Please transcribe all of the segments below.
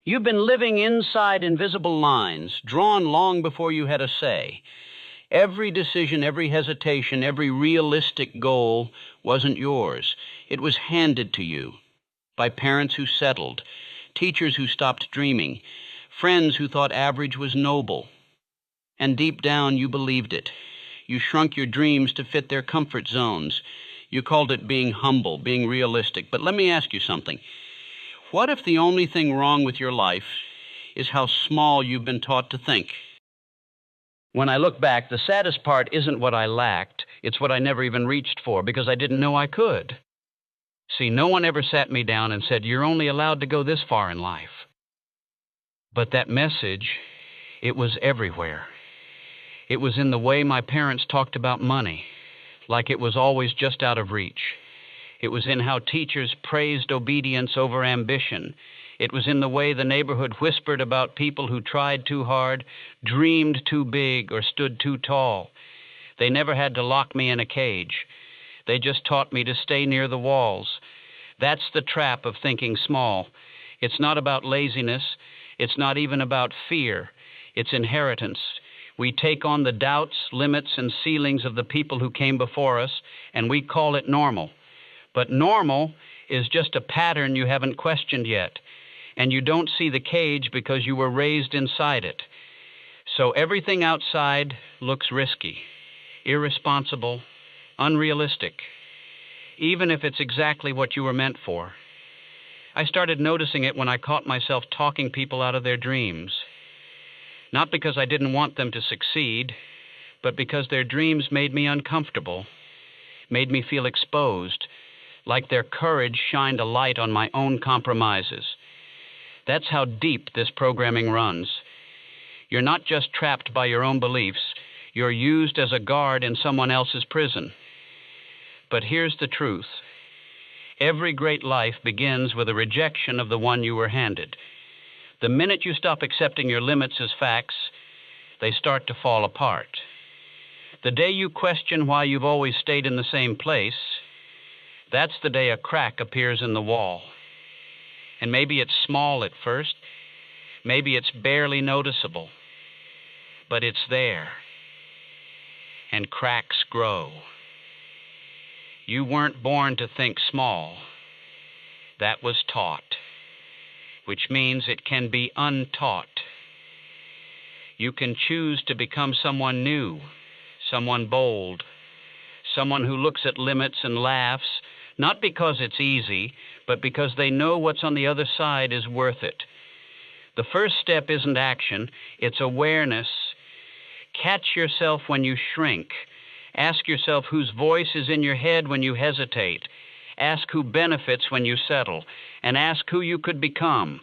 You've been living inside invisible lines, drawn long before you had a say. Every decision, every hesitation, every realistic goal wasn't yours. It was handed to you by parents who settled, teachers who stopped dreaming, friends who thought average was noble. And deep down, you believed it. You shrunk your dreams to fit their comfort zones. You called it being humble, being realistic. But let me ask you something. What if the only thing wrong with your life is how small you've been taught to think? When I look back, the saddest part isn't what I lacked. It's what I never even reached for because I didn't know I could. See, no one ever sat me down and said, "You're only allowed to go this far in life." But that message, it was everywhere. It was in the way my parents talked about money, like it was always just out of reach. It was in how teachers praised obedience over ambition. It was in the way the neighborhood whispered about people who tried too hard, dreamed too big, or stood too tall. They never had to lock me in a cage. They just taught me to stay near the walls. That's the trap of thinking small. It's not about laziness. It's not even about fear. It's inheritance. We take on the doubts, limits, and ceilings of the people who came before us, and we call it normal. But normal is just a pattern you haven't questioned yet, and you don't see the cage because you were raised inside it. So everything outside looks risky, irresponsible, unrealistic, even if it's exactly what you were meant for. I started noticing it when I caught myself talking people out of their dreams. Not because I didn't want them to succeed, but because their dreams made me uncomfortable, made me feel exposed, like their courage shined a light on my own compromises. That's how deep this programming runs. You're not just trapped by your own beliefs, you're used as a guard in someone else's prison. But here's the truth. Every great life begins with a rejection of the one you were handed. The minute you stop accepting your limits as facts, they start to fall apart. The day you question why you've always stayed in the same place, that's the day a crack appears in the wall. And maybe it's small at first, maybe it's barely noticeable, but it's there. And cracks grow. You weren't born to think small. That was taught, which means it can be untaught. You can choose to become someone new, someone bold, someone who looks at limits and laughs, not because it's easy, but because they know what's on the other side is worth it. The first step isn't action, it's awareness. Catch yourself when you shrink. Ask yourself whose voice is in your head when you hesitate. Ask who benefits when you settle. And ask who you could become.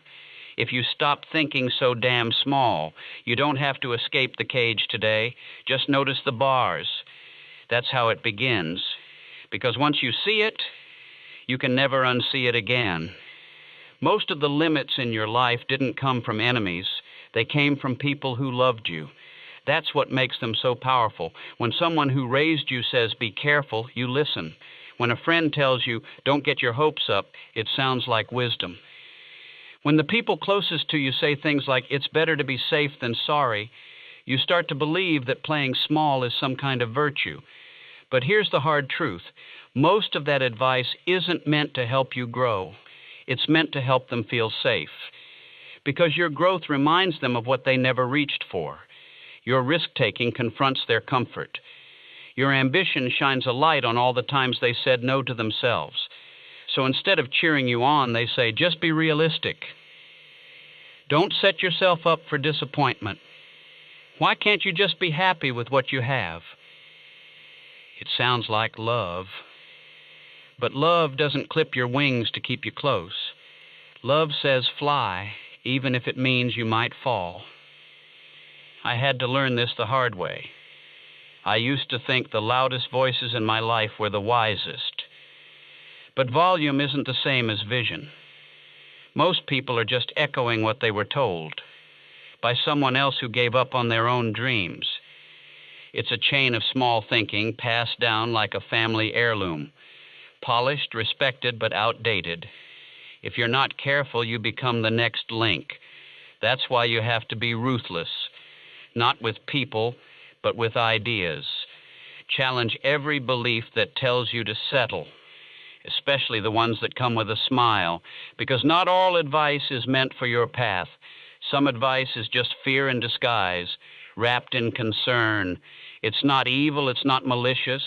If you stop thinking so damn small, you don't have to escape the cage today. Just notice the bars. That's how it begins. Because once you see it, you can never unsee it again. Most of the limits in your life didn't come from enemies. They came from people who loved you. That's what makes them so powerful. When someone who raised you says, "Be careful," you listen. When a friend tells you, "Don't get your hopes up," it sounds like wisdom. When the people closest to you say things like, "It's better to be safe than sorry," you start to believe that playing small is some kind of virtue. But here's the hard truth. Most of that advice isn't meant to help you grow. It's meant to help them feel safe. Because your growth reminds them of what they never reached for. Your risk-taking confronts their comfort. Your ambition shines a light on all the times they said no to themselves. So instead of cheering you on, they say, "Just be realistic. Don't set yourself up for disappointment. Why can't you just be happy with what you have?" It sounds like love. But love doesn't clip your wings to keep you close. Love says fly, even if it means you might fall. I had to learn this the hard way. I used to think the loudest voices in my life were the wisest. But volume isn't the same as vision. Most people are just echoing what they were told by someone else who gave up on their own dreams. It's a chain of small thinking passed down like a family heirloom. Polished, respected, but outdated. If you're not careful, you become the next link, That's why you have to be ruthless, not with people, but with ideas. Challenge every belief that tells you to settle, especially the ones that come with a smile, because not all advice is meant for your path. Some advice is just fear in disguise, wrapped in concern. It's not evil, it's not malicious,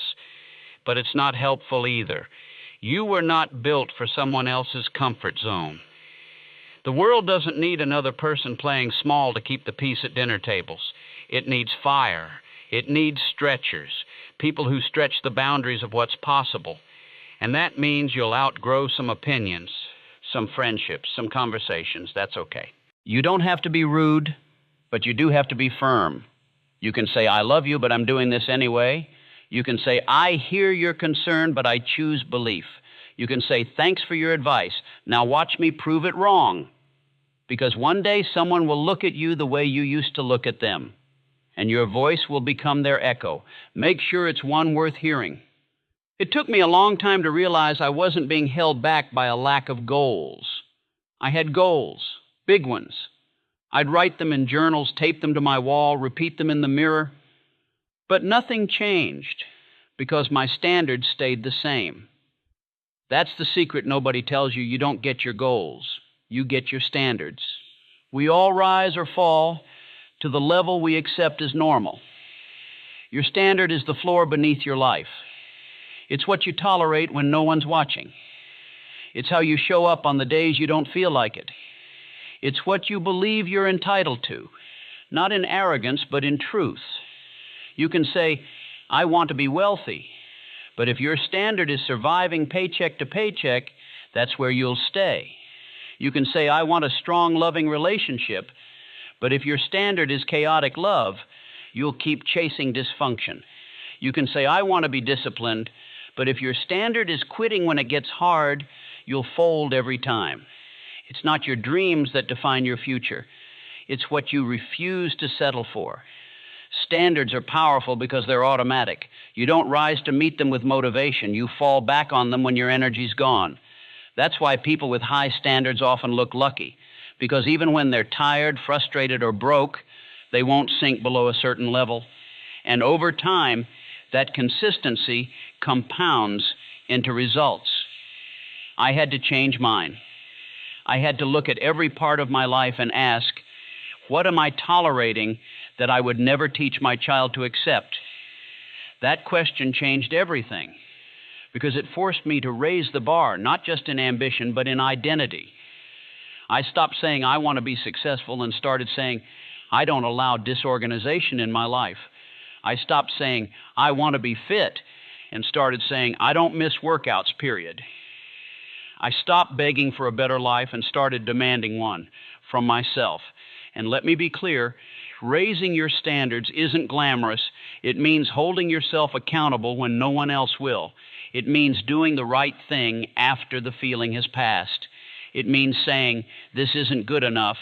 but it's not helpful either. You were not built for someone else's comfort zone. The world doesn't need another person playing small to keep the peace at dinner tables. It needs fire. It needs stretchers, people who stretch the boundaries of what's possible. And that means you'll outgrow some opinions, some friendships, some conversations. That's okay. You don't have to be rude, but you do have to be firm. You can say, I love you, but I'm doing this anyway. You can say, I hear your concern, but I choose belief. You can say, thanks for your advice. Now watch me prove it wrong. Because one day someone will look at you the way you used to look at them, and your voice will become their echo. Make sure it's one worth hearing. It took me a long time to realize I wasn't being held back by a lack of goals. I had goals, big ones. I'd write them in journals, tape them to my wall, repeat them in the mirror. But nothing changed because my standards stayed the same. That's the secret nobody tells you. You don't get your goals. You get your standards. We all rise or fall to the level we accept as normal. Your standard is the floor beneath your life. It's what you tolerate when no one's watching. It's how you show up on the days you don't feel like it. It's what you believe you're entitled to, not in arrogance, but in truth. You can say, I want to be wealthy, but if your standard is surviving paycheck to paycheck, that's where you'll stay. You can say, I want a strong, loving relationship, but if your standard is chaotic love, you'll keep chasing dysfunction. You can say, I want to be disciplined, but if your standard is quitting when it gets hard, you'll fold every time. It's not your dreams that define your future. It's what you refuse to settle for. Standards are powerful because they're automatic. You don't rise to meet them with motivation. You fall back on them when your energy's gone. That's why people with high standards often look lucky, because even when they're tired, frustrated, or broke, they won't sink below a certain level. And over time, that consistency compounds into results. I had to change mine. I had to look at every part of my life and ask, what am I tolerating that I would never teach my child to accept? That question changed everything, because it forced me to raise the bar, not just in ambition, but in identity. I stopped saying, I want to be successful, and started saying, I don't allow disorganization in my life. I stopped saying, I want to be fit, and started saying, I don't miss workouts, period. I stopped begging for a better life and started demanding one from myself. And let me be clear, raising your standards isn't glamorous. It means holding yourself accountable when no one else will. It means doing the right thing after the feeling has passed. It means saying, this isn't good enough,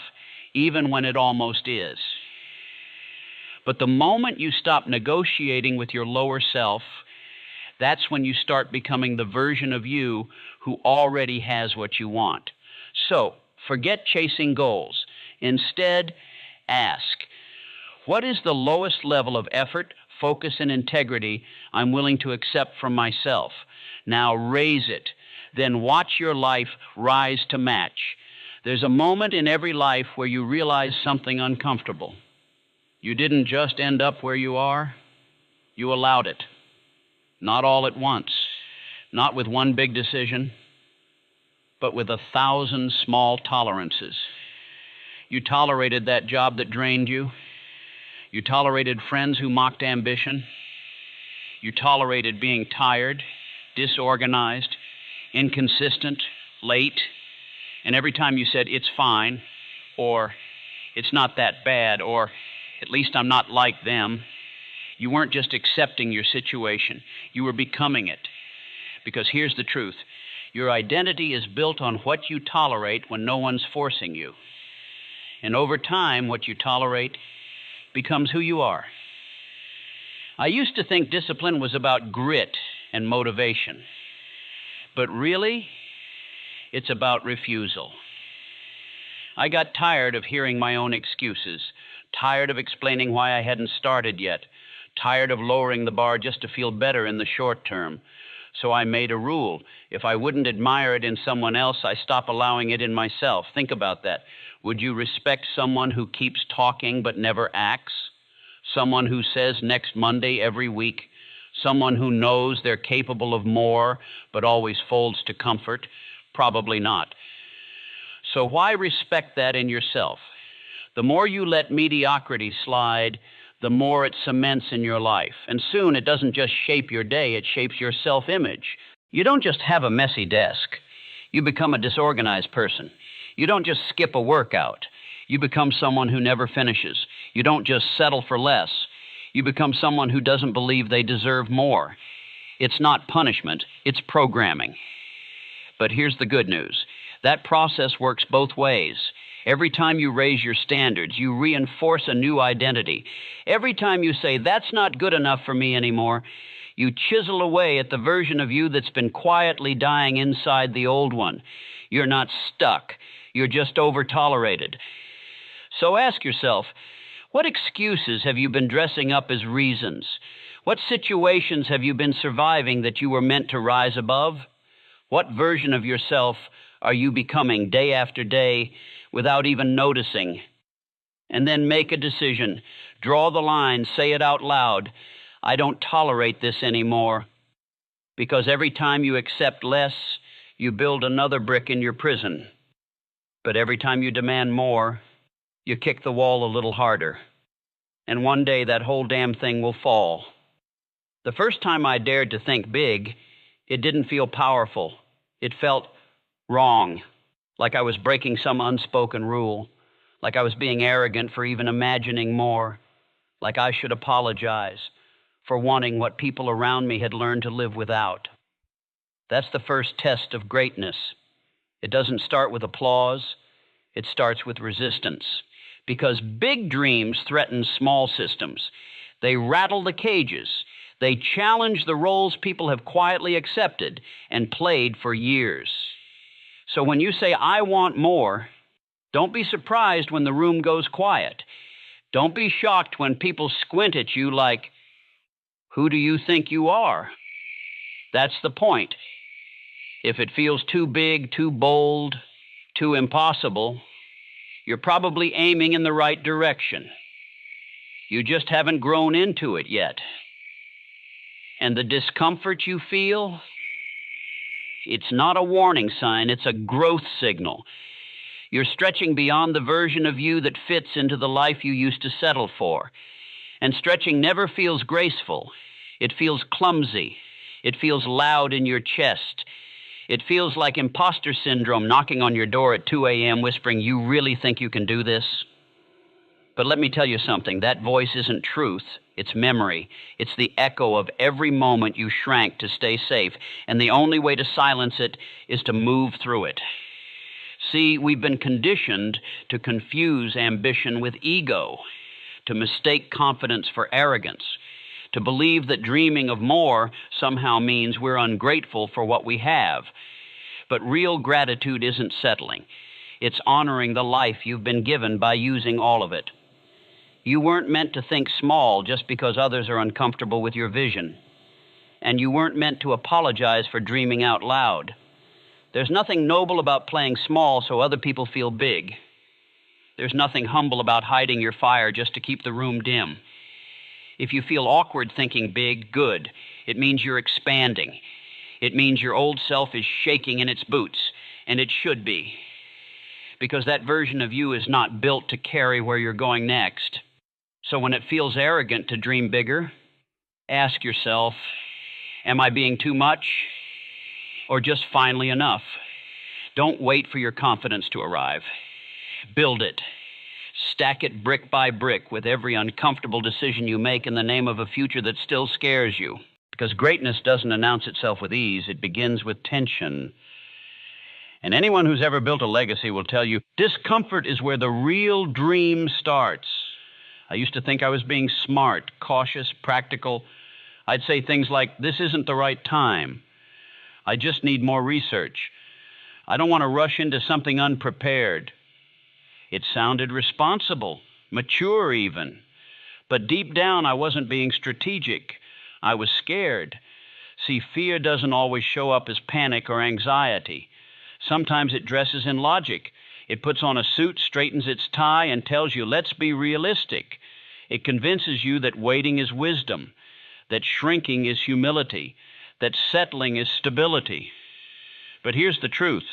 even when it almost is. But the moment you stop negotiating with your lower self, that's when you start becoming the version of you who already has what you want. So, forget chasing goals. Instead, ask, what is the lowest level of effort, focus, and integrity I'm willing to accept from myself? Now raise it. Then watch your life rise to match. There's a moment in every life where you realize something uncomfortable. You didn't just end up where you are. You allowed it. Not all at once. Not with one big decision, but with 1,000 small tolerances. You tolerated that job that drained you. You tolerated friends who mocked ambition. You tolerated being tired, disorganized, inconsistent, late, and every time you said, it's fine, or it's not that bad, or at least I'm not like them, you weren't just accepting your situation, you were becoming it. Because here's the truth, your identity is built on what you tolerate when no one's forcing you. And over time, what you tolerate becomes who you are. I used to think discipline was about grit and motivation. But really, it's about refusal. I got tired of hearing my own excuses, tired of explaining why I hadn't started yet, tired of lowering the bar just to feel better in the short term. So I made a rule. If I wouldn't admire it in someone else, I stop allowing it in myself. Think about that. Would you respect someone who keeps talking but never acts? Someone who says next Monday every week? Someone who knows they're capable of more but always folds to comfort? Probably not. So why respect that in yourself? The more you let mediocrity slide, the more it cements in your life. And soon it doesn't just shape your day, it shapes your self-image. You don't just have a messy desk. You become a disorganized person. You don't just skip a workout. You become someone who never finishes. You don't just settle for less. You become someone who doesn't believe they deserve more. It's not punishment, it's programming. But here's the good news. That process works both ways. Every time you raise your standards, you reinforce a new identity. Every time you say, that's not good enough for me anymore, you chisel away at the version of you that's been quietly dying inside the old one. You're not stuck. You're just over-tolerated. So ask yourself, what excuses have you been dressing up as reasons? What situations have you been surviving that you were meant to rise above? What version of yourself are you becoming day after day without even noticing? And then make a decision. Draw the line. Say it out loud. I don't tolerate this anymore. Because every time you accept less, you build another brick in your prison. But every time you demand more, you kick the wall a little harder. And one day that whole damn thing will fall. The first time I dared to think big, it didn't feel powerful. It felt wrong, like I was breaking some unspoken rule, like I was being arrogant for even imagining more, like I should apologize for wanting what people around me had learned to live without. That's the first test of greatness. It doesn't start with applause, it starts with resistance. Because big dreams threaten small systems. They rattle the cages. They challenge the roles people have quietly accepted and played for years. So when you say, I want more, don't be surprised when the room goes quiet. Don't be shocked when people squint at you like, who do you think you are? That's the point. If it feels too big, too bold, too impossible, you're probably aiming in the right direction. You just haven't grown into it yet. And the discomfort you feel, it's not a warning sign, it's a growth signal. You're stretching beyond the version of you that fits into the life you used to settle for. And stretching never feels graceful. It feels clumsy. It feels loud in your chest. It feels like imposter syndrome knocking on your door at 2 a.m. whispering, you really think you can do this? But let me tell you something, that voice isn't truth, it's memory. It's the echo of every moment you shrank to stay safe, and the only way to silence it is to move through it. See, we've been conditioned to confuse ambition with ego, to mistake confidence for arrogance, to believe that dreaming of more somehow means we're ungrateful for what we have. But real gratitude isn't settling. It's honoring the life you've been given by using all of it. You weren't meant to think small just because others are uncomfortable with your vision. And you weren't meant to apologize for dreaming out loud. There's nothing noble about playing small so other people feel big. There's nothing humble about hiding your fire just to keep the room dim. If you feel awkward thinking big, good. It means you're expanding. It means your old self is shaking in its boots, and it should be. Because that version of you is not built to carry where you're going next. So when it feels arrogant to dream bigger, ask yourself, am I being too much or just finally enough? Don't wait for your confidence to arrive. Build it. Stack it brick by brick with every uncomfortable decision you make in the name of a future that still scares you. Because greatness doesn't announce itself with ease, it begins with tension. And anyone who's ever built a legacy will tell you, discomfort is where the real dream starts. I used to think I was being smart, cautious, practical. I'd say things like, this isn't the right time. I just need more research. I don't want to rush into something unprepared. It sounded responsible, mature even. But deep down, I wasn't being strategic. I was scared. See, fear doesn't always show up as panic or anxiety. Sometimes it dresses in logic. It puts on a suit, straightens its tie, and tells you, let's be realistic. It convinces you that waiting is wisdom, that shrinking is humility, that settling is stability. But here's the truth.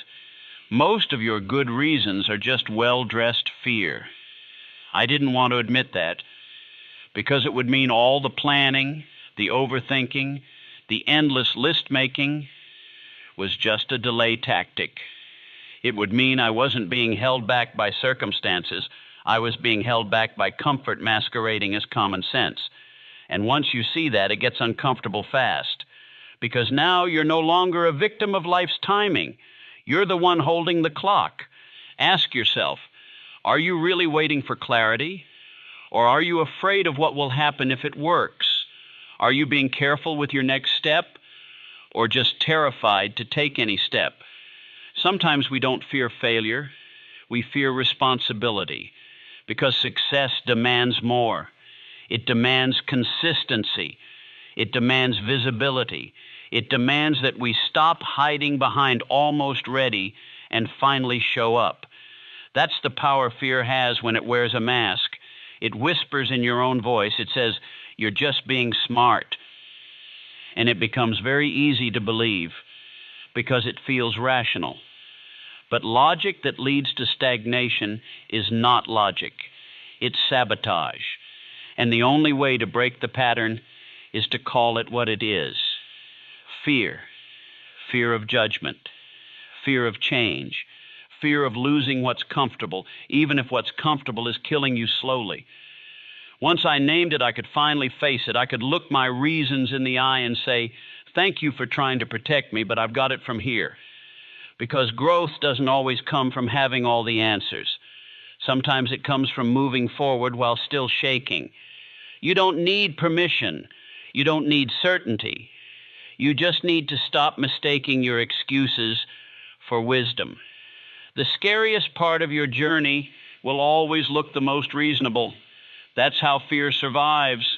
Most of your good reasons are just well-dressed fear. I didn't want to admit that, because it would mean all the planning, the overthinking, the endless list-making was just a delay tactic. It would mean I wasn't being held back by circumstances. I was being held back by comfort masquerading as common sense. And once you see that, it gets uncomfortable fast. Because now you're no longer a victim of life's timing. You're the one holding the clock. Ask yourself, are you really waiting for clarity? Or are you afraid of what will happen if it works? Are you being careful with your next step? Or just terrified to take any step? Sometimes we don't fear failure. We fear responsibility. Because success demands more. It demands consistency. It demands visibility. It demands that we stop hiding behind almost ready and finally show up. That's the power fear has when it wears a mask. It whispers in your own voice. It says, you're just being smart. And it becomes very easy to believe because it feels rational. But logic that leads to stagnation is not logic. It's sabotage. And the only way to break the pattern is to call it what it is. Fear. Fear of judgment. Fear of change. Fear of losing what's comfortable, even if what's comfortable is killing you slowly. Once I named it, I could finally face it. I could look my reasons in the eye and say, thank you for trying to protect me, but I've got it from here. Because growth doesn't always come from having all the answers. Sometimes it comes from moving forward while still shaking. You don't need permission. You don't need certainty. You just need to stop mistaking your excuses for wisdom. The scariest part of your journey will always look the most reasonable. That's how fear survives.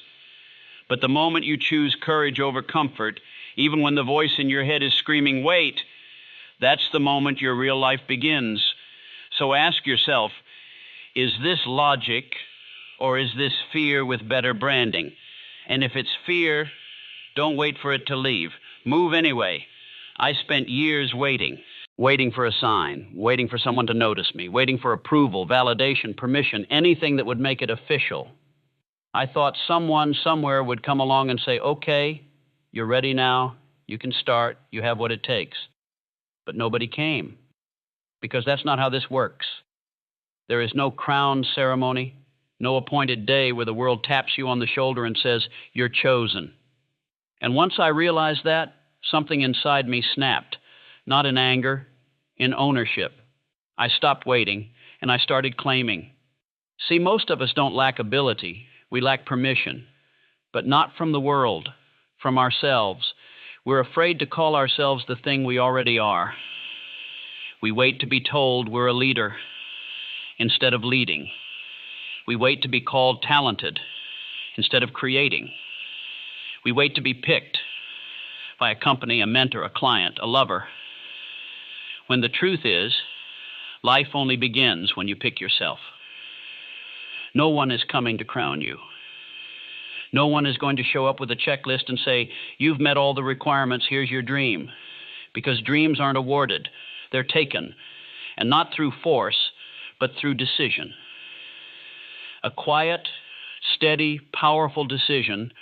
But the moment you choose courage over comfort, even when the voice in your head is screaming, wait, that's the moment your real life begins. So ask yourself, is this logic or is this fear with better branding? And if it's fear, don't wait for it to leave. Move anyway. I spent years waiting for a sign, waiting for someone to notice me, waiting for approval, validation, permission, anything that would make it official. I thought someone somewhere would come along and say, okay, you're ready now, you can start, you have what it takes. But nobody came, because that's not how this works. There is no crown ceremony, no appointed day where the world taps you on the shoulder and says, you're chosen. And once I realized that, something inside me snapped. Not in anger, in ownership. I stopped waiting, and I started claiming. See, most of us don't lack ability. We lack permission. But not from the world, from ourselves. We're afraid to call ourselves the thing we already are. We wait to be told we're a leader instead of leading. We wait to be called talented instead of creating. We wait to be picked by a company, a mentor, a client, a lover. When the truth is, life only begins when you pick yourself. No one is coming to crown you. No one is going to show up with a checklist and say, you've met all the requirements, here's your dream. Because dreams aren't awarded, they're taken. And not through force, but through decision. A quiet, steady, powerful decision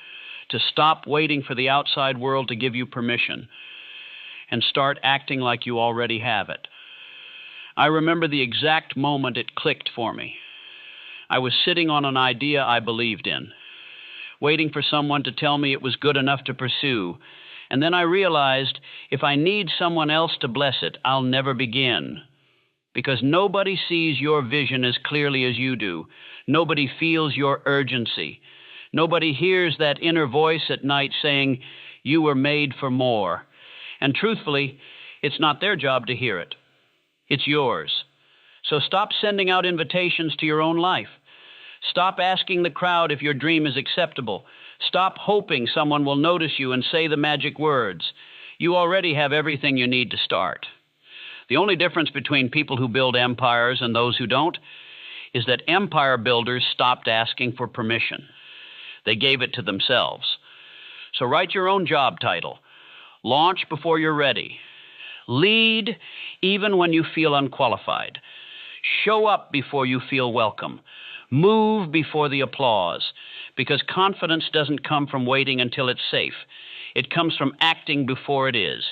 to stop waiting for the outside world to give you permission and start acting like you already have it. I remember the exact moment it clicked for me. I was sitting on an idea I believed in, waiting for someone to tell me it was good enough to pursue, and then I realized if I need someone else to bless it, I'll never begin. Because nobody sees your vision as clearly as you do. Nobody feels your urgency. Nobody hears that inner voice at night saying, you were made for more. And truthfully, it's not their job to hear it. It's yours. So stop sending out invitations to your own life. Stop asking the crowd if your dream is acceptable. Stop hoping someone will notice you and say the magic words. You already have everything you need to start. The only difference between people who build empires and those who don't is that empire builders stopped asking for permission. They gave it to themselves. So write your own job title. Launch before you're ready. Lead even when you feel unqualified. Show up before you feel welcome. Move before the applause, because confidence doesn't come from waiting until it's safe. It comes from acting before it is.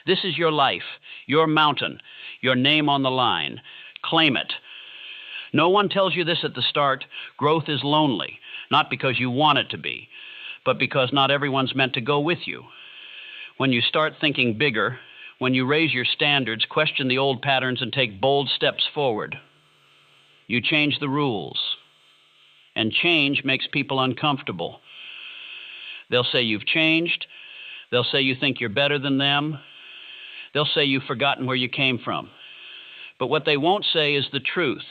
This is your life, your mountain, your name on the line. Claim it. No one tells you this at the start. Growth is lonely, not because you want it to be, but because not everyone's meant to go with you. When you start thinking bigger, when you raise your standards, question the old patterns, and take bold steps forward, you change the rules. And change makes people uncomfortable. They'll say you've changed. They'll say you think you're better than them. They'll say you've forgotten where you came from. But what they won't say is the truth.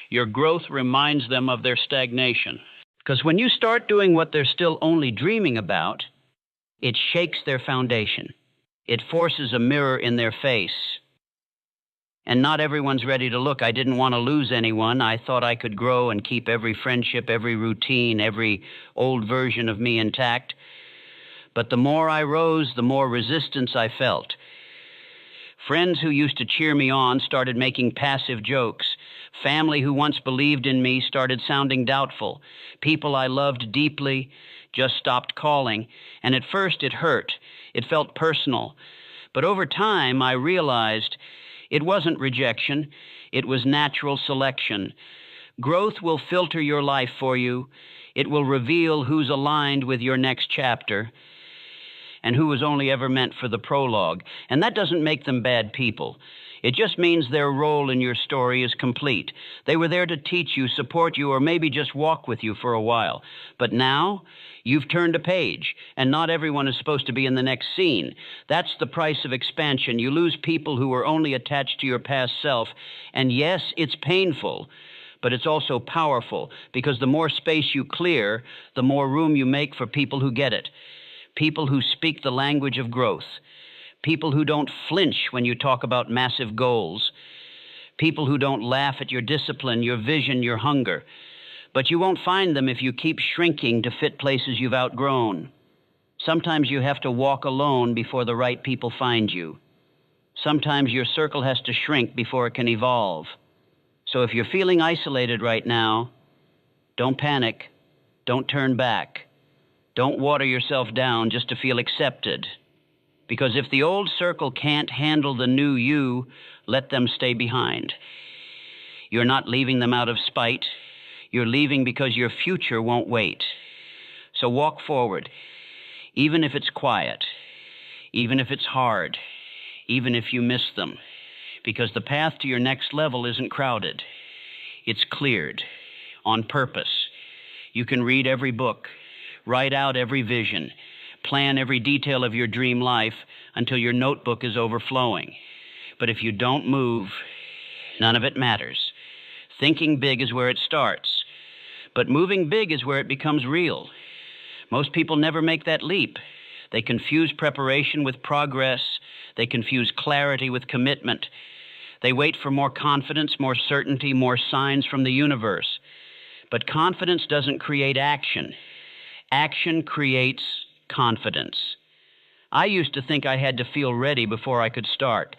Your growth reminds them of their stagnation. Because when you start doing what they're still only dreaming about, it shakes their foundation. It forces a mirror in their face. And not everyone's ready to look. I didn't want to lose anyone. I thought I could grow and keep every friendship, every routine, every old version of me intact. But the more I rose, the more resistance I felt. Friends who used to cheer me on started making passive jokes. Family who once believed in me started sounding doubtful. People I loved deeply just stopped calling. And at first it hurt. It felt personal. But over time I realized it wasn't rejection. It was natural selection. Growth will filter your life for you. It will reveal who's aligned with your next chapter and who was only ever meant for the prologue. And that doesn't make them bad people. It just means their role in your story is complete. They were there to teach you, support you, or maybe just walk with you for a while. But now, you've turned a page, and not everyone is supposed to be in the next scene. That's the price of expansion. You lose people who are only attached to your past self. And yes, it's painful, but it's also powerful, because the more space you clear, the more room you make for people who get it. People who speak the language of growth. People who don't flinch when you talk about massive goals. People who don't laugh at your discipline, your vision, your hunger. But you won't find them if you keep shrinking to fit places you've outgrown. Sometimes you have to walk alone before the right people find you. Sometimes your circle has to shrink before it can evolve. So if you're feeling isolated right now, don't panic. Don't turn back. Don't water yourself down just to feel accepted. Because if the old circle can't handle the new you, let them stay behind. You're not leaving them out of spite. You're leaving because your future won't wait. So walk forward, even if it's quiet, even if it's hard, even if you miss them. Because the path to your next level isn't crowded. It's cleared on purpose. You can read every book, write out every vision, plan every detail of your dream life until your notebook is overflowing. But if you don't move, none of it matters. Thinking big is where it starts, but moving big is where it becomes real. Most people never make that leap. They confuse preparation with progress. They confuse clarity with commitment. They wait for more confidence, more certainty, more signs from the universe. But confidence doesn't create action. Action creates confidence. I used to think I had to feel ready before I could start.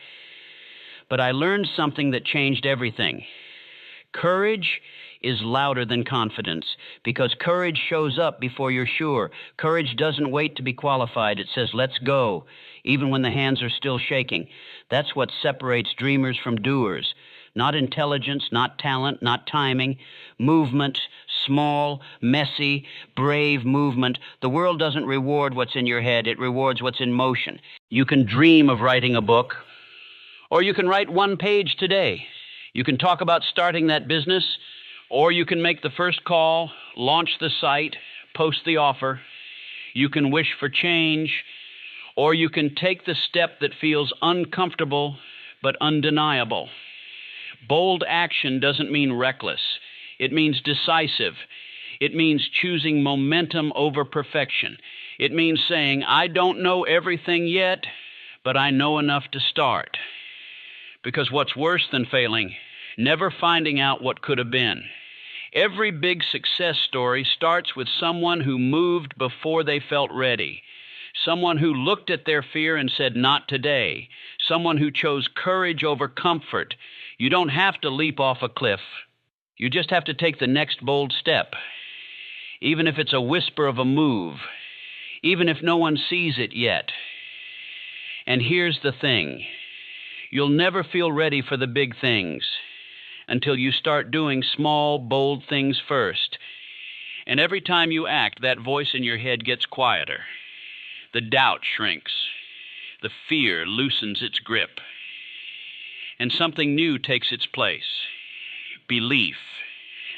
But I learned something that changed everything. Courage is louder than confidence, because courage shows up before you're sure. Courage doesn't wait to be qualified. It says, let's go, even when the hands are still shaking. That's what separates dreamers from doers. Not intelligence, not talent, not timing. Movement, small, messy, brave movement. The world doesn't reward what's in your head. It rewards what's in motion. You can dream of writing a book, or you can write one page today. You can talk about starting that business, or you can make the first call, launch the site, post the offer. You can wish for change, or you can take the step that feels uncomfortable but undeniable. Bold action doesn't mean reckless. It means decisive. It means choosing momentum over perfection. It means saying, I don't know everything yet, but I know enough to start. Because what's worse than failing? Never finding out what could have been. Every big success story starts with someone who moved before they felt ready. Someone who looked at their fear and said, not today. Someone who chose courage over comfort. You don't have to leap off a cliff. You just have to take the next bold step. Even if it's a whisper of a move. Even if no one sees it yet. And here's the thing. You'll never feel ready for the big things until you start doing small, bold things first. And every time you act, that voice in your head gets quieter. The doubt shrinks. The fear loosens its grip. And something new takes its place. Belief.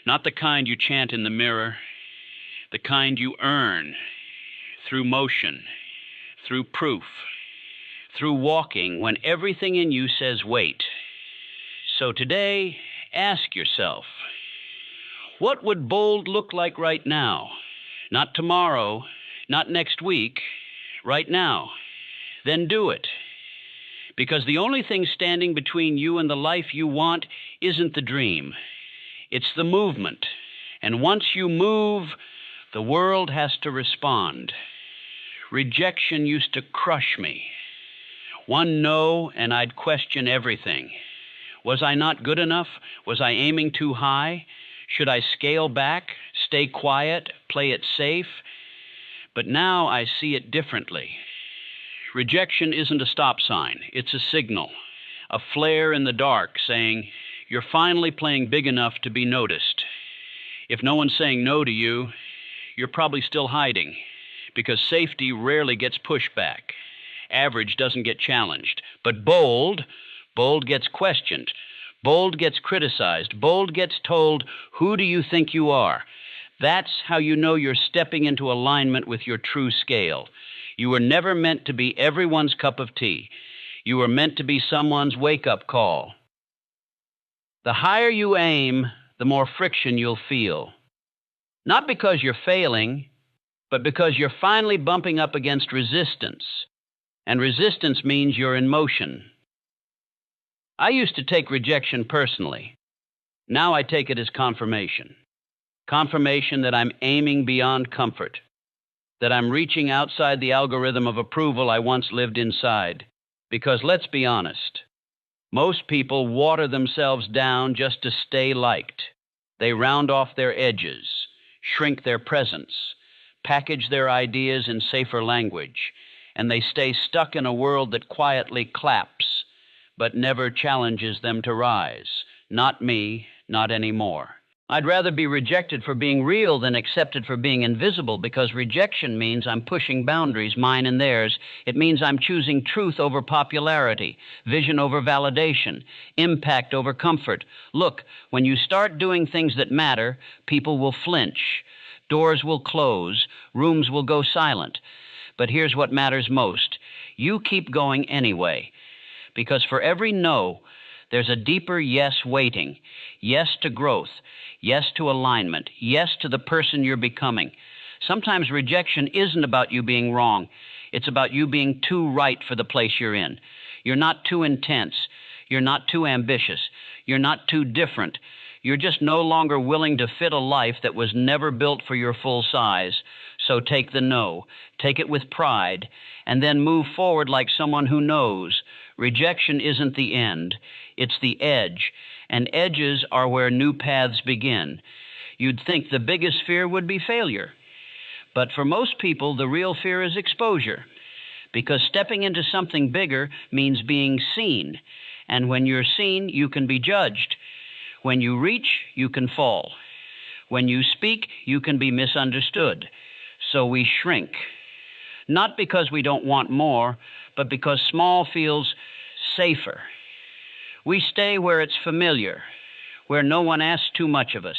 Not the kind you chant in the mirror. The kind you earn through motion, through proof, through walking when everything in you says wait. So today, ask yourself, what would bold look like right now? Not tomorrow, not next week, right now. Then do it. Because the only thing standing between you and the life you want isn't the dream. It's the movement. And once you move, the world has to respond. Rejection used to crush me. One no, and I'd question everything. Was I not good enough? Was I aiming too high? Should I scale back, stay quiet, play it safe? But now I see it differently. Rejection isn't a stop sign. It's a signal, a flare in the dark saying, you're finally playing big enough to be noticed. If no one's saying no to you, you're probably still hiding, because safety rarely gets pushback. Average doesn't get challenged. But bold gets questioned. Bold gets criticized. Bold gets told, who do you think you are? That's how you know you're stepping into alignment with your true scale. You were never meant to be everyone's cup of tea. You were meant to be someone's wake-up call. The higher you aim, the more friction you'll feel. Not because you're failing, but because you're finally bumping up against resistance. And resistance means you're in motion. I used to take rejection personally. Now I take it as confirmation. Confirmation that I'm aiming beyond comfort. That I'm reaching outside the algorithm of approval I once lived inside. Because let's be honest, most people water themselves down just to stay liked. They round off their edges, shrink their presence, package their ideas in safer language, and they stay stuck in a world that quietly claps, but never challenges them to rise. Not me, not anymore. I'd rather be rejected for being real than accepted for being invisible, because rejection means I'm pushing boundaries, mine and theirs. It means I'm choosing truth over popularity, vision over validation, impact over comfort. Look, when you start doing things that matter, people will flinch. Doors will close. Rooms will go silent. But here's what matters most. You keep going anyway. Because for every no, there's a deeper yes waiting. Yes to growth. Yes to alignment. Yes to the person you're becoming. Sometimes rejection isn't about you being wrong. It's about you being too right for the place you're in. You're not too intense. You're not too ambitious. You're not too different. You're just no longer willing to fit a life that was never built for your full size. So take the no. Take it with pride. And then move forward like someone who knows. Rejection isn't the end. It's the edge. And edges are where new paths begin. You'd think the biggest fear would be failure. But for most people, the real fear is exposure. Because stepping into something bigger means being seen. And when you're seen, you can be judged. When you reach, you can fall. When you speak, you can be misunderstood. So we shrink. Not because we don't want more, but because small feels safer. We stay where it's familiar, where no one asks too much of us,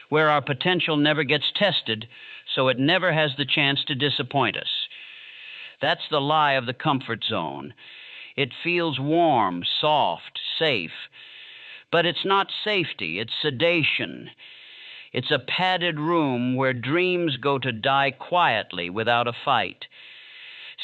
where our potential never gets tested, so it never has the chance to disappoint us. That's the lie of the comfort zone. It feels warm, soft, safe. But it's not safety, it's sedation. It's a padded room where dreams go to die quietly without a fight.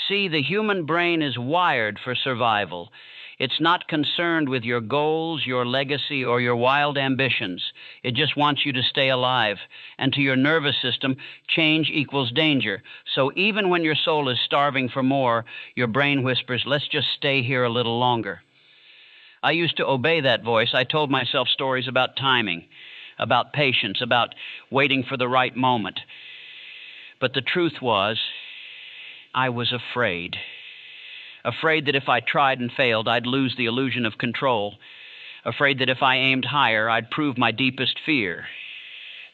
See, the human brain is wired for survival. It's not concerned with your goals, your legacy, or your wild ambitions. It just wants you to stay alive. And to your nervous system, change equals danger. So even when your soul is starving for more, your brain whispers, let's just stay here a little longer. I used to obey that voice. I told myself stories about timing, about patience, about waiting for the right moment. But the truth was, I was afraid. Afraid that if I tried and failed, I'd lose the illusion of control. Afraid that if I aimed higher, I'd prove my deepest fear,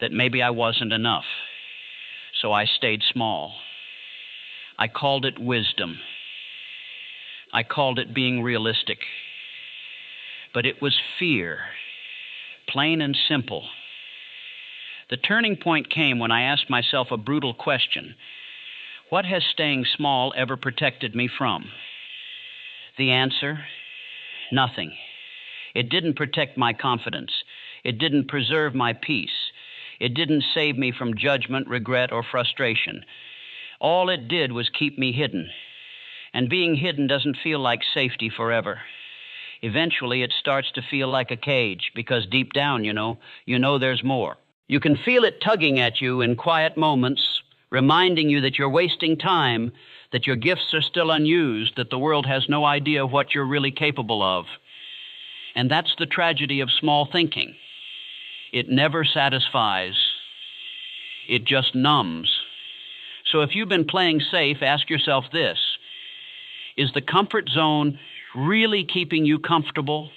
that maybe I wasn't enough. So I stayed small. I called it wisdom. I called it being realistic. But it was fear, plain and simple. The turning point came when I asked myself a brutal question. What has staying small ever protected me from? The answer, nothing. It didn't protect my confidence. It didn't preserve my peace. It didn't save me from judgment, regret, or frustration. All it did was keep me hidden. And being hidden doesn't feel like safety forever. Eventually, it starts to feel like a cage, because deep down, you know there's more. You can feel it tugging at you in quiet moments, reminding you that you're wasting time, that your gifts are still unused, that the world has no idea what you're really capable of. And that's the tragedy of small thinking. It never satisfies. It just numbs. So if you've been playing safe, ask yourself this. Is the comfort zone really keeping you comfortable,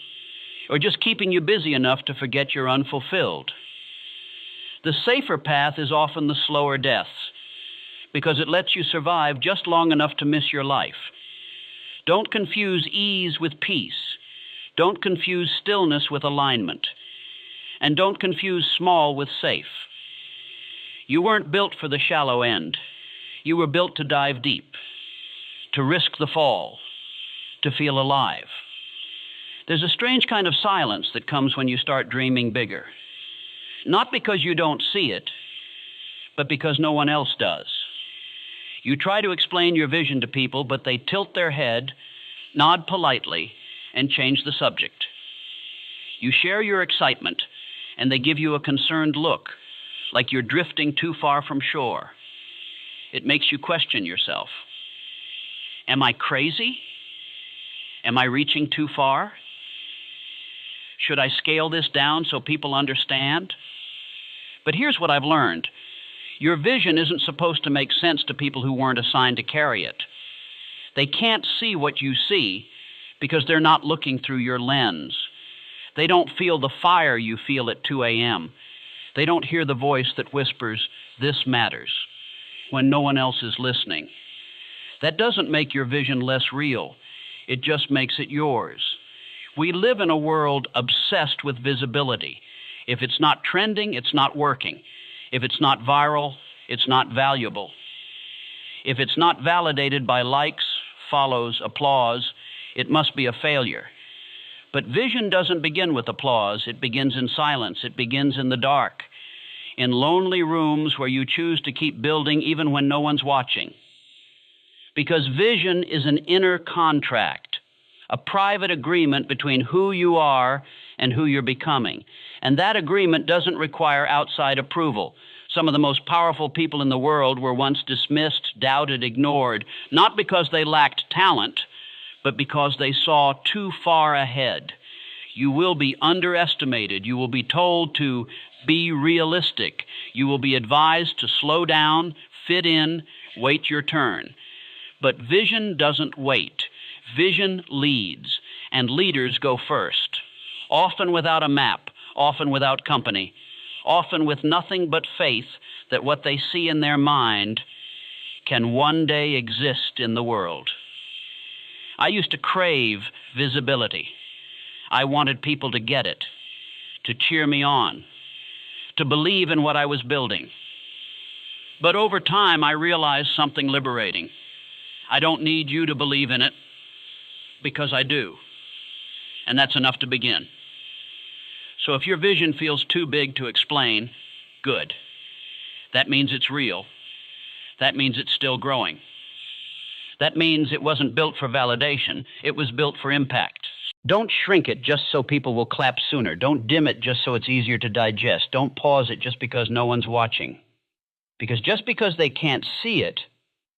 or just keeping you busy enough to forget you're unfulfilled? The safer path is often the slower death, because it lets you survive just long enough to miss your life. Don't confuse ease with peace. Don't confuse stillness with alignment. And don't confuse small with safe. You weren't built for the shallow end. You were built to dive deep, to risk the fall, to feel alive. There's a strange kind of silence that comes when you start dreaming bigger. Not because you don't see it, but because no one else does. You try to explain your vision to people, but they tilt their head, nod politely, and change the subject. You share your excitement, and they give you a concerned look, like you're drifting too far from shore. It makes you question yourself. Am I crazy? Am I reaching too far? Should I scale this down so people understand? But here's what I've learned. Your vision isn't supposed to make sense to people who weren't assigned to carry it. They can't see what you see because they're not looking through your lens. They don't feel the fire you feel at 2 a.m. They don't hear the voice that whispers, "This matters," when no one else is listening. That doesn't make your vision less real. It just makes it yours. We live in a world obsessed with visibility. If it's not trending, it's not working. If it's not viral, it's not valuable. If it's not validated by likes, follows, applause, it must be a failure. But vision doesn't begin with applause. It begins in silence. It begins in the dark, in lonely rooms where you choose to keep building even when no one's watching. Because vision is an inner contract, a private agreement between who you are and who you're becoming. And that agreement doesn't require outside approval. Some of the most powerful people in the world were once dismissed, doubted, ignored, not because they lacked talent, but because they saw too far ahead. You will be underestimated. You will be told to be realistic. You will be advised to slow down, fit in, wait your turn. But vision doesn't wait. Vision leads, and leaders go first, often without a map, often without company, often with nothing but faith that what they see in their mind can one day exist in the world. I used to crave visibility. I wanted people to get it, to cheer me on, to believe in what I was building. But over time, I realized something liberating. I don't need you to believe in it, because I do. And that's enough to begin. So if your vision feels too big to explain, good. That means it's real. That means it's still growing. That means it wasn't built for validation. It was built for impact. Don't shrink it just so people will clap sooner. Don't dim it just so it's easier to digest. Don't pause it just because no one's watching. Because just because they can't see it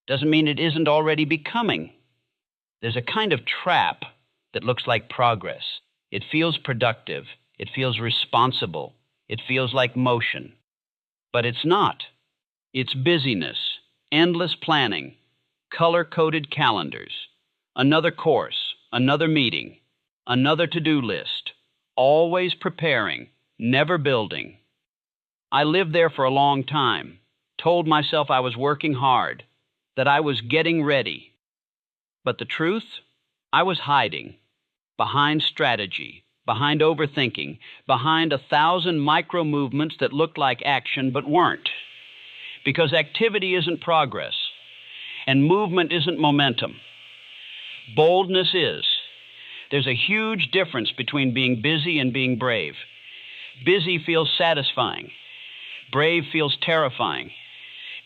doesn't mean it isn't already becoming. There's a kind of trap that looks like progress. It feels productive. It feels responsible. It feels like motion. But it's not. It's busyness, endless planning, color-coded calendars, another course, another meeting, another to-do list, always preparing, never building. I lived there for a long time, told myself I was working hard, that I was getting ready. But the truth? I was hiding, behind strategy, behind overthinking, behind 1,000 micro-movements that looked like action but weren't. Because activity isn't progress, and movement isn't momentum. Boldness is. There's a huge difference between being busy and being brave. Busy feels satisfying. Brave feels terrifying.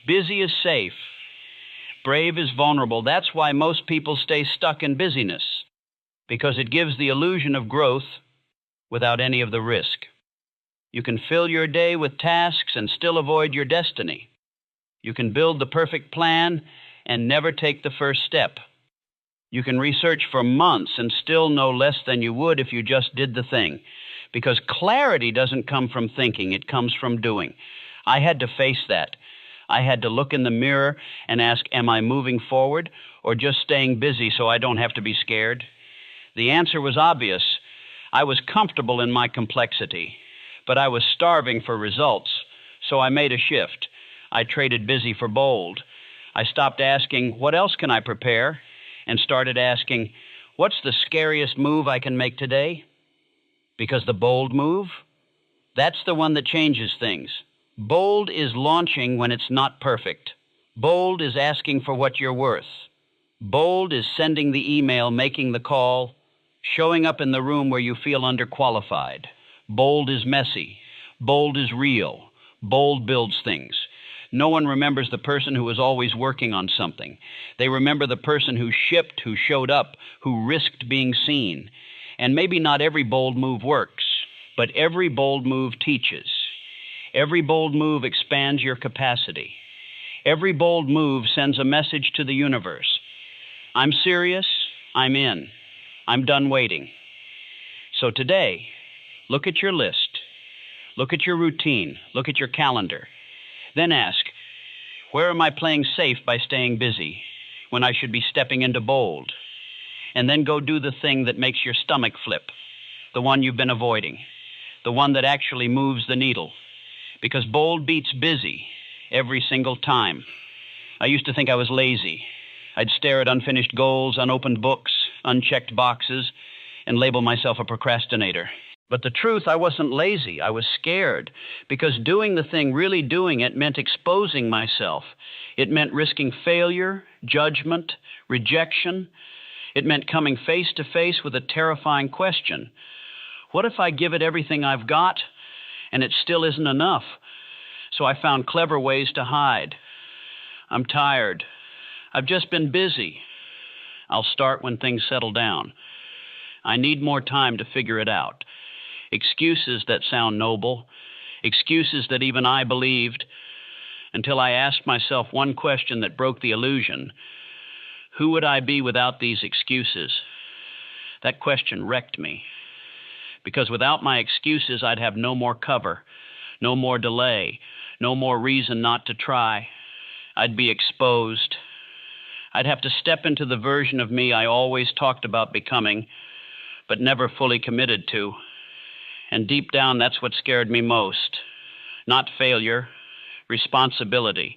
Busy is safe. Brave is vulnerable. That's why most people stay stuck in busyness, because it gives the illusion of growth without any of the risk. You can fill your day with tasks and still avoid your destiny. You can build the perfect plan and never take the first step. You can research for months and still know less than you would if you just did the thing. Because clarity doesn't come from thinking, it comes from doing. I had to face that. I had to look in the mirror and ask, am I moving forward or just staying busy so I don't have to be scared? The answer was obvious. I was comfortable in my complexity, but I was starving for results, so I made a shift. I traded busy for bold. I stopped asking, what else can I prepare? And started asking, what's the scariest move I can make today? Because the bold move, that's the one that changes things. Bold is launching when it's not perfect. Bold is asking for what you're worth. Bold is sending the email, making the call, showing up in the room where you feel underqualified. Bold is messy. Bold is real. Bold builds things. No one remembers the person who was always working on something. They remember the person who shipped, who showed up, who risked being seen. And maybe not every bold move works, but every bold move teaches. Every bold move expands your capacity. Every bold move sends a message to the universe. I'm serious. I'm in. I'm done waiting. So today, look at your list. Look at your routine. Look at your calendar. Then ask, where am I playing safe by staying busy when I should be stepping into bold? And then go do the thing that makes your stomach flip, the one you've been avoiding, the one that actually moves the needle. Because bold beats busy every single time. I used to think I was lazy. I'd stare at unfinished goals, unopened books, unchecked boxes, and label myself a procrastinator. But the truth, I wasn't lazy. I was scared, because doing the thing, really doing it, meant exposing myself. It meant risking failure, judgment, rejection. It meant coming face to face with a terrifying question. What if I give it everything I've got, and it still isn't enough? So I found clever ways to hide. I'm tired. I've just been busy. I'll start when things settle down. I need more time to figure it out. Excuses that sound noble, excuses that even I believed, until I asked myself one question that broke the illusion. Who would I be without these excuses? That question wrecked me, because without my excuses, I'd have no more cover, no more delay, no more reason not to try. I'd be exposed. I'd have to step into the version of me I always talked about becoming, but never fully committed to. And deep down, that's what scared me most. Not failure, responsibility.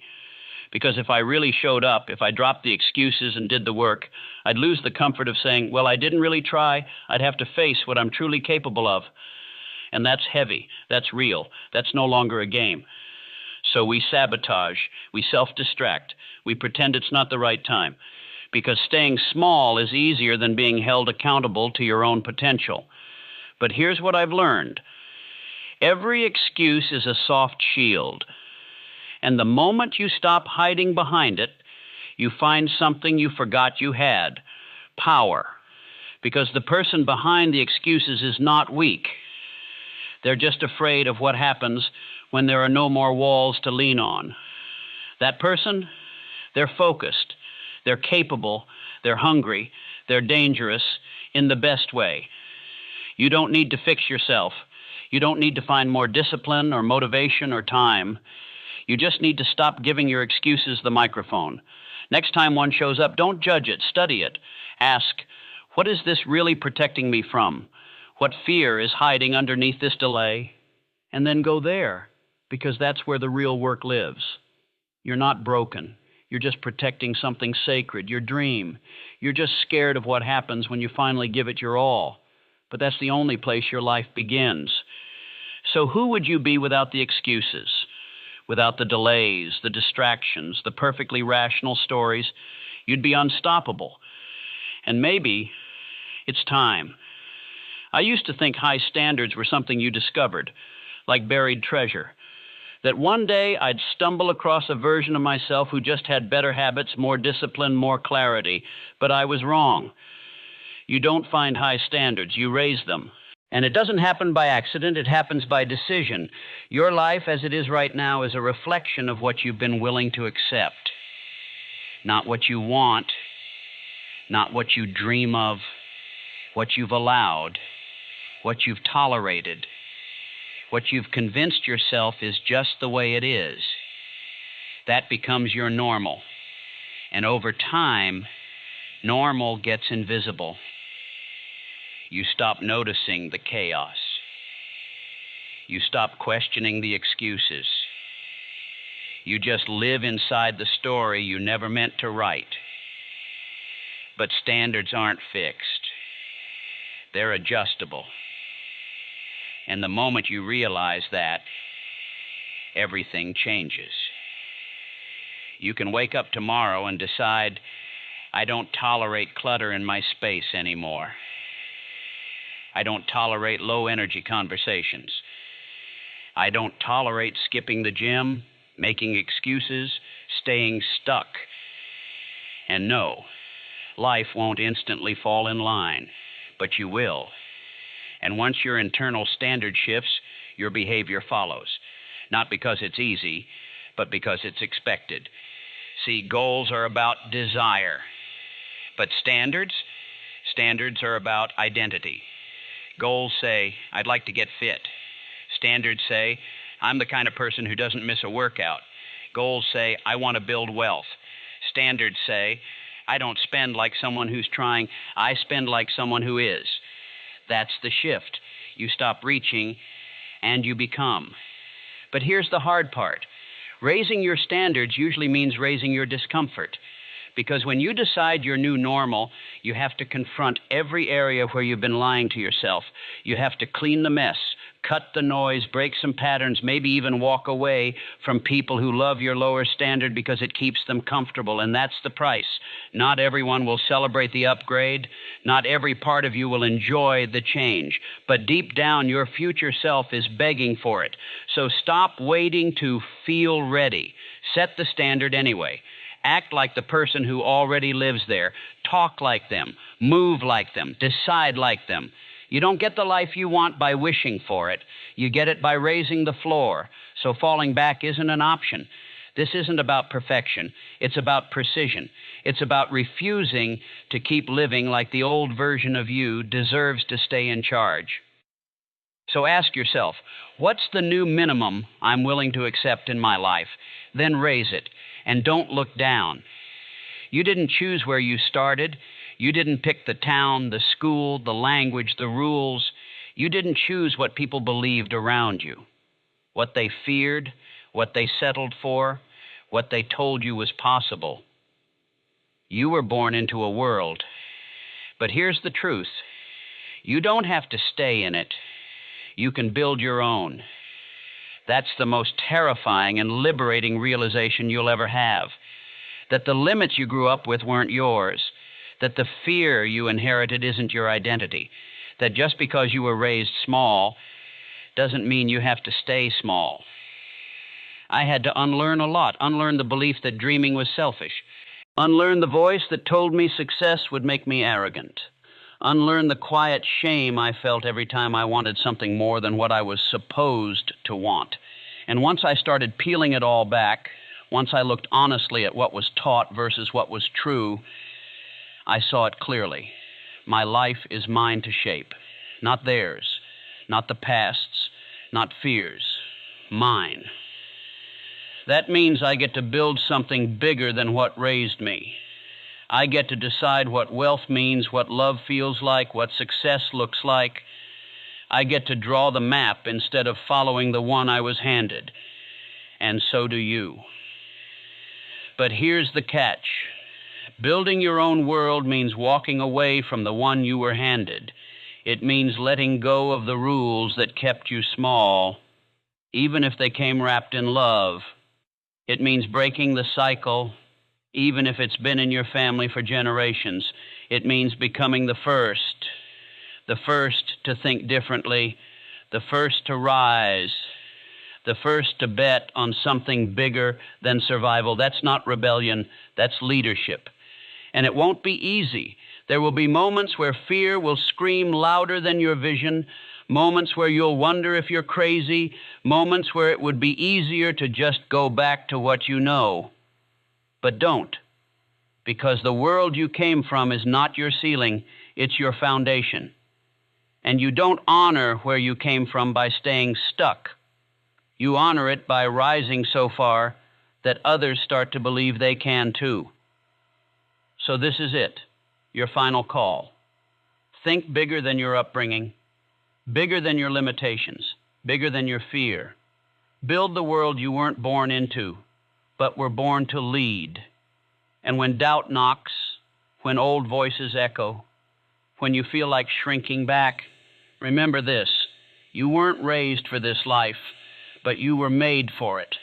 Because if I really showed up, if I dropped the excuses and did the work, I'd lose the comfort of saying, well, I didn't really try. I'd have to face what I'm truly capable of. And that's heavy. That's real. That's no longer a game. So we sabotage. We self-distract. We pretend it's not the right time. Because staying small is easier than being held accountable to your own potential. But here's what I've learned. Every excuse is a soft shield. And the moment you stop hiding behind it, you find something you forgot you had: power. Because the person behind the excuses is not weak. They're just afraid of what happens when there are no more walls to lean on. That person, they're focused, they're capable, they're hungry, they're dangerous in the best way. You don't need to fix yourself. You don't need to find more discipline or motivation or time. You just need to stop giving your excuses the microphone. Next time one shows up, don't judge it, study it. Ask, what is this really protecting me from? What fear is hiding underneath this delay? And then go there, because that's where the real work lives. You're not broken. You're just protecting something sacred, your dream. You're just scared of what happens when you finally give it your all. But that's the only place your life begins. So who would you be without the excuses? Without the delays, the distractions, the perfectly rational stories? You'd be unstoppable. And maybe it's time. I used to think high standards were something you discovered, like buried treasure. That one day I'd stumble across a version of myself who just had better habits, more discipline, more clarity. But I was wrong. You don't find high standards, you raise them. And it doesn't happen by accident, it happens by decision. Your life as it is right now is a reflection of what you've been willing to accept. Not what you want, not what you dream of, what you've allowed, what you've tolerated, what you've convinced yourself is just the way it is. That becomes your normal. And over time, normal gets invisible. You stop noticing the chaos. You stop questioning the excuses. You just live inside the story you never meant to write. But standards aren't fixed. They're adjustable. And the moment you realize that, everything changes. You can wake up tomorrow and decide, I don't tolerate clutter in my space anymore. I don't tolerate low-energy conversations. I don't tolerate skipping the gym, making excuses, staying stuck. And no, life won't instantly fall in line, but you will. And once your internal standard shifts, your behavior follows. Not because it's easy, but because it's expected. See, goals are about desire. But standards are about identity. Goals say, I'd like to get fit. Standards say, I'm the kind of person who doesn't miss a workout. Goals say, I want to build wealth. Standards say, I don't spend like someone who's trying, I spend like someone who is. That's the shift. You stop reaching and you become. But here's the hard part. Raising your standards usually means raising your discomfort. Because when you decide your new normal, you have to confront every area where you've been lying to yourself. You have to clean the mess, cut the noise, break some patterns, maybe even walk away from people who love your lower standard because it keeps them comfortable, and that's the price. Not everyone will celebrate the upgrade. Not every part of you will enjoy the change. But deep down, your future self is begging for it. So stop waiting to feel ready. Set the standard anyway. Act like the person who already lives there. Talk like them. Move like them. Decide like them. You don't get the life you want by wishing for it. You get it by raising the floor. So falling back isn't an option. This isn't about perfection. It's about precision. It's about refusing to keep living like the old version of you deserves to stay in charge. So ask yourself, what's the new minimum I'm willing to accept in my life? Then raise it. And don't look down. You didn't choose where you started. You didn't pick the town, the school, the language, the rules. You didn't choose what people believed around you, what they feared, what they settled for, what they told you was possible. You were born into a world. But here's the truth. You don't have to stay in it. You can build your own. That's the most terrifying and liberating realization you'll ever have. That the limits you grew up with weren't yours. That the fear you inherited isn't your identity. That just because you were raised small, doesn't mean you have to stay small. I had to unlearn a lot, unlearn the belief that dreaming was selfish, unlearn the voice that told me success would make me arrogant, unlearn the quiet shame I felt every time I wanted something more than what I was supposed to want. And once I started peeling it all back, once I looked honestly at what was taught versus what was true, I saw it clearly. My life is mine to shape, not theirs, not the past's, not fears, mine. That means I get to build something bigger than what raised me. I get to decide what wealth means, what love feels like, what success looks like. I get to draw the map instead of following the one I was handed. And so do you. But here's the catch. Building your own world means walking away from the one you were handed. It means letting go of the rules that kept you small, even if they came wrapped in love. It means breaking the cycle, even if it's been in your family for generations. It means becoming the first to think differently, the first to rise, the first to bet on something bigger than survival. That's not rebellion, that's leadership. And it won't be easy. There will be moments where fear will scream louder than your vision, moments where you'll wonder if you're crazy, moments where it would be easier to just go back to what you know. But don't, because the world you came from is not your ceiling, it's your foundation. And you don't honor where you came from by staying stuck. You honor it by rising so far that others start to believe they can too. So this is it, your final call. Think bigger than your upbringing, bigger than your limitations, bigger than your fear. Build the world you weren't born into, but were born to lead. And when doubt knocks, when old voices echo, when you feel like shrinking back, remember this: you weren't raised for this life, but you were made for it.